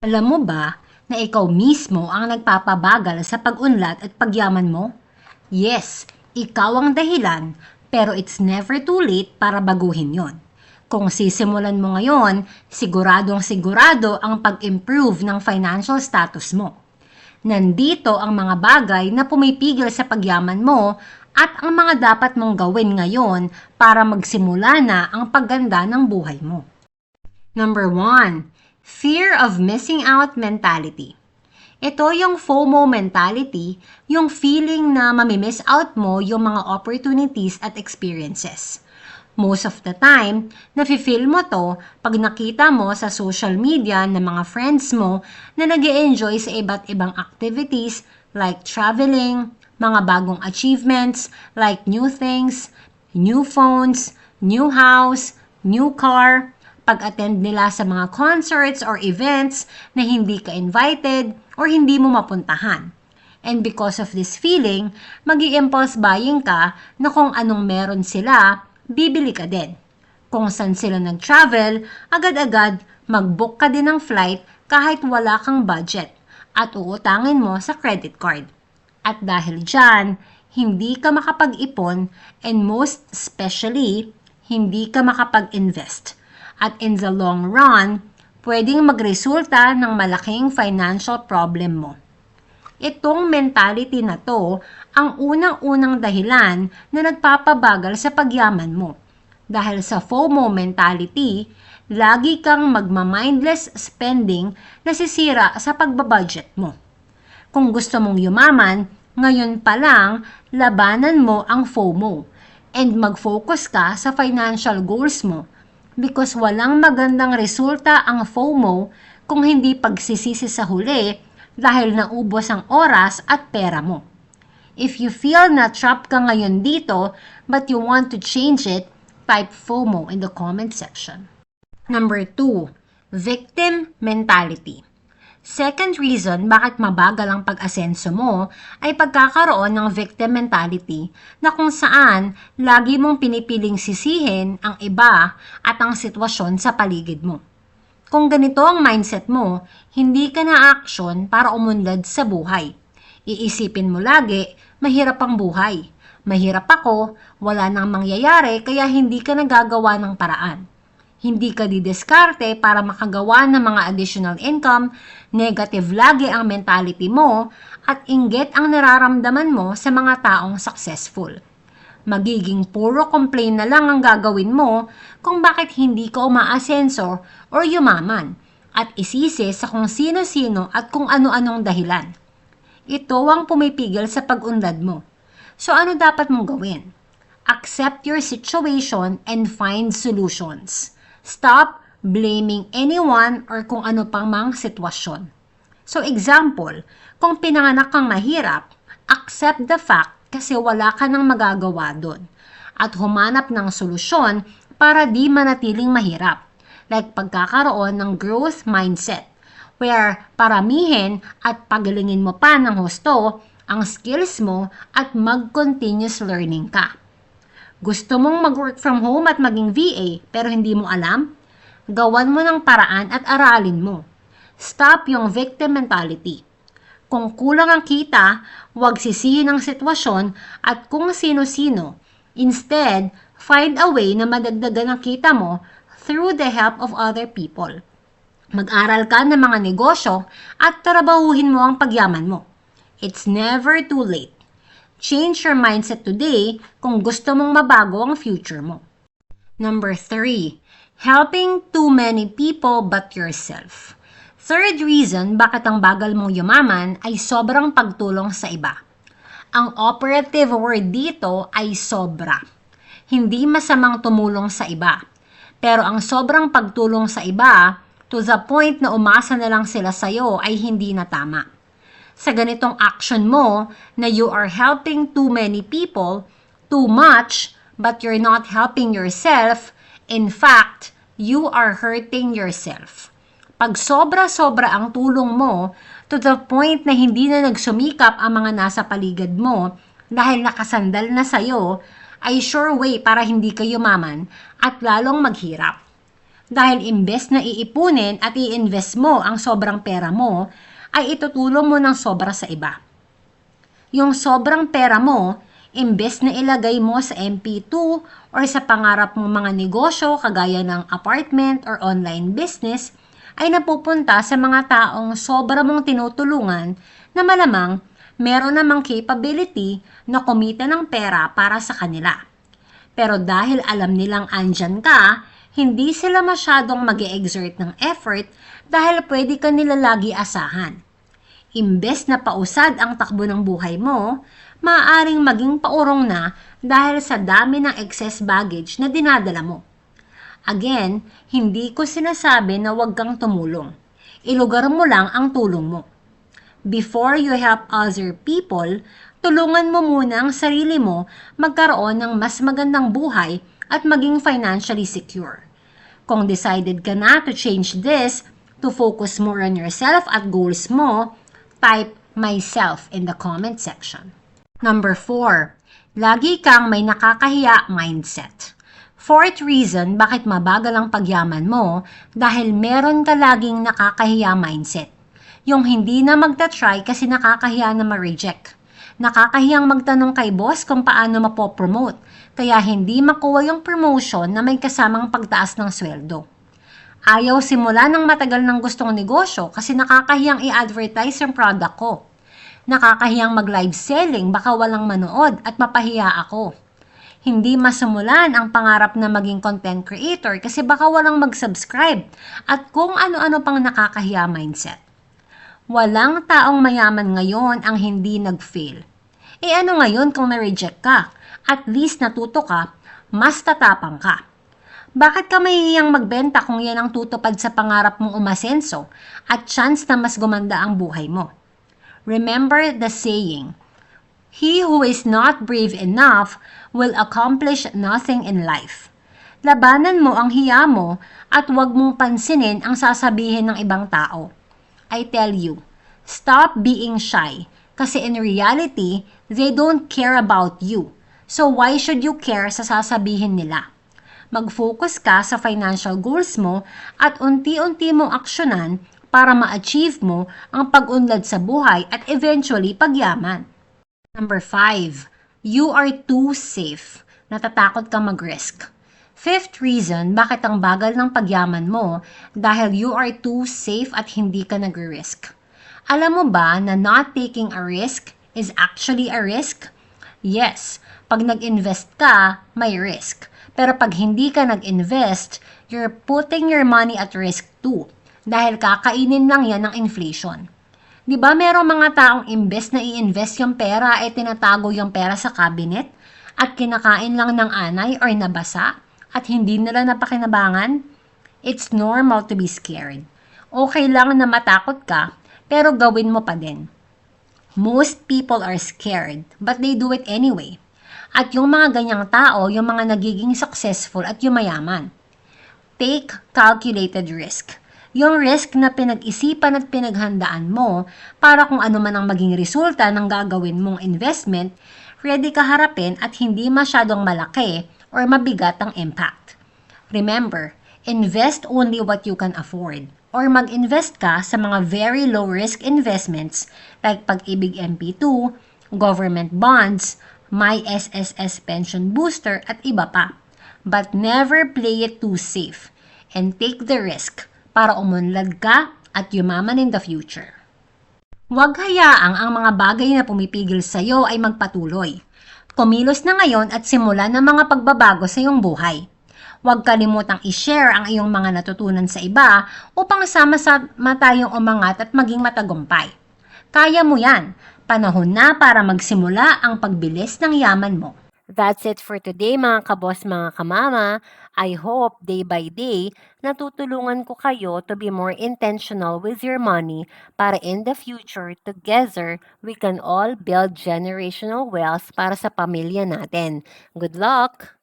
Alam mo ba na ikaw mismo ang nagpapabagal sa pag-unlad at pagyaman mo? Yes, ikaw ang dahilan, pero it's never too late para baguhin yon. Kung sisimulan mo ngayon, siguradong sigurado ang pag-improve ng financial status mo. Nandito ang mga bagay na pumipigil sa pagyaman mo at ang mga dapat mong gawin ngayon para magsimula na ang pagganda ng buhay mo. Number 1. Fear of missing out mentality. Ito yung FOMO mentality, yung feeling na mamimiss out mo yung mga opportunities at experiences. Most of the time, nafe-feel mo to pag nakita mo sa social media ng mga friends mo na nag-e-enjoy sa iba't ibang activities like traveling, mga bagong achievements like new things, new phones, new house, new car, pag-attend nila sa mga concerts or events na hindi ka invited or hindi mo mapuntahan. And because of this feeling, mag-i-impulse buying ka na kung anong meron sila, bibili ka din. Kung saan sila nag-travel, agad-agad mag-book ka din ng flight kahit wala kang budget at uutangin mo sa credit card. At dahil dyan, hindi ka makapag-ipon and most especially, hindi ka makapag-invest. At in the long run, pwedeng magresulta ng malaking financial problem mo. Itong mentality na to ang unang-unang dahilan na nagpapabagal sa pagyaman mo. Dahil sa FOMO mentality, lagi kang magma-mindless spending na sisira sa pagbabudget mo. Kung gusto mong yumaman, ngayon pa lang, labanan mo ang FOMO and mag-focus ka sa financial goals mo. Because walang magandang resulta ang FOMO kung hindi pagsisisi sa huli dahil naubos ang oras at pera mo. If you feel na trap ka ngayon dito but you want to change it, type FOMO in the comment section. Number 2. Victim mentality. Second reason bakit mabagal ang pag-asenso mo ay pagkakaroon ng victim mentality na kung saan lagi mong pinipiling sisihin ang iba at ang sitwasyon sa paligid mo. Kung ganito ang mindset mo, hindi ka na-action para umunlad sa buhay. Iisipin mo lagi, mahirap ang buhay. Mahirap ako, wala nang mangyayari kaya hindi ka nagagawa ng paraan. Hindi ka didiskarte para makagawa ng mga additional income, negative lagi ang mentality mo, at inggit ang nararamdaman mo sa mga taong successful. Magiging puro complain na lang ang gagawin mo kung bakit hindi ka umaasenso or yumaman, at isisi sa kung sino-sino at kung ano-anong dahilan. Ito ang pumipigil sa pag-unlad mo. So ano dapat mong gawin? Accept your situation and find solutions. Stop blaming anyone or kung ano pang mang sitwasyon. So example, kung pinanganak kang mahirap, accept the fact kasi wala ka nang magagawa doon. At humanap ng solusyon para di manatiling mahirap. Like pagkakaroon ng growth mindset, where paramihin at pagalingin mo pa ng husto ang skills mo at mag-continuous learning ka. Gusto mong mag-work from home at maging VA pero hindi mo alam? Gawan mo ng paraan at aralin mo. Stop yung victim mentality. Kung kulang ang kita, huwag sisihin ang sitwasyon at kung sino-sino. Instead, find a way na madagdagan ang kita mo through the help of other people. Mag-aral ka ng mga negosyo at trabahuhin mo ang pagyaman mo. It's never too late. Change your mindset today kung gusto mong mabago ang future mo. Number 3. Helping too many people but yourself. Third reason bakit ang bagal mong yumaman ay sobrang pagtulong sa iba. Ang operative word dito ay sobra. Hindi masamang tumulong sa iba. Pero ang sobrang pagtulong sa iba, to the point na umasa na lang sila sa'yo ay hindi na tama. Sa ganitong action mo na you are helping too many people, too much, but you're not helping yourself, in fact, you are hurting yourself. Pag sobra-sobra ang tulong mo, to the point na hindi na nagsumikap ang mga nasa paligid mo dahil nakasandal na sa'yo, ay sure way para hindi ka yumaman at lalong maghirap. Dahil imbes na iipunin at i-invest mo ang sobrang pera mo, ay itutulong mo ng sobra sa iba. Yung sobrang pera mo, imbes na ilagay mo sa MP2 or sa pangarap mong mga negosyo kagaya ng apartment or online business, ay napupunta sa mga taong sobra mong tinutulungan na malamang meron namang capability na kumita ng pera para sa kanila. Pero dahil alam nilang andyan ka, hindi sila masyadong mag-e-exert ng effort dahil pwede ka nila lagi asahan. Imbes na pausad ang takbo ng buhay mo, maaaring maging paurong na dahil sa dami ng excess baggage na dinadala mo. Again, hindi ko sinasabi na huwag kang tumulong. Ilugar mo lang ang tulong mo. Before you help other people, tulungan mo muna ang sarili mo magkaroon ng mas magandang buhay at maging financially secure. Kung decided ka na to change this, to focus more on yourself at goals mo, type myself in the comment section. Number 4, lagi kang may nakakahiya mindset. Fourth reason bakit mabagal ang pagyaman mo dahil meron ka laging nakakahiya mindset. Yung hindi na magta-try kasi nakakahiya na ma-reject. Nakakahiyang magtanong kay boss kung paano mapopromote, kaya hindi makuha yung promotion na may kasamang pagtaas ng sweldo. Ayaw simula ng matagal ng gustong negosyo kasi nakakahiyang i-advertise yung product ko. Nakakahiyang mag-live selling baka walang manood at mapahiya ako. Hindi masimulan ang pangarap na maging content creator kasi baka walang mag-subscribe at kung ano-ano pang nakakahiya mindset. Walang taong mayaman ngayon ang hindi nag-fail. E ano ngayon kung na-reject ka? At least natuto ka, mas tatapang ka. Bakit ka mahihiyang magbenta kung yan ang tutupad sa pangarap mong umasenso at chance na mas gumanda ang buhay mo? Remember the saying, "He who is not brave enough will accomplish nothing in life." Labanan mo ang hiya mo at huwag mong pansinin ang sasabihin ng ibang tao. I tell you, stop being shy kasi in reality, they don't care about you. So why should you care sa sasabihin nila? Mag-focus ka sa financial goals mo at unti-unti mong aksyonan para ma-achieve mo ang pag-unlad sa buhay at eventually pagyaman. Number 5, you are too safe. Natatakot kang mag-risk. Fifth reason bakit ang bagal ng pagyaman mo dahil you are too safe at hindi ka nag-risk. Alam mo ba na not taking a risk is actually a risk? Yes, pag nag-invest ka, may risk. Pero pag hindi ka nag-invest, you're putting your money at risk too. Dahil kakainin lang yan ng inflation. Di ba merong mga taong imbes na i-invest yung pera ay tinatago yung pera sa cabinet at kinakain lang ng anay or nabasa at hindi nila napakinabangan? It's normal to be scared. Okay lang na matakot ka, pero gawin mo pa din. Most people are scared, but they do it anyway. At yung mga ganyang tao, yung mga nagiging successful at yumayaman. Take calculated risk. Yung risk na pinag-isipan at pinaghandaan mo para kung ano man ang maging resulta ng gagawin mong investment, ready ka harapin at hindi masyadong malaki or mabigat ang impact. Remember, invest only what you can afford or mag-invest ka sa mga very low-risk investments like Pag-ibig MP2, government bonds, My SSS Pension Booster at iba pa. But never play it too safe and take the risk para umunlad ka at yumaman in the future. Huwag hayaang ang mga bagay na pumipigil sa iyo ay magpatuloy. Kumilos na ngayon at simulan ng mga pagbabago sa iyong buhay. Huwag kalimutang i-share ang iyong mga natutunan sa iba upang sama-sama tayong umangat at maging matagumpay. Kaya mo yan. Panahon na para magsimula ang pagbilis ng yaman mo. That's it for today mga kabos, mga kamama. I hope day by day natutulungan ko kayo to be more intentional with your money para in the future together we can all build generational wealth para sa pamilya natin. Good luck!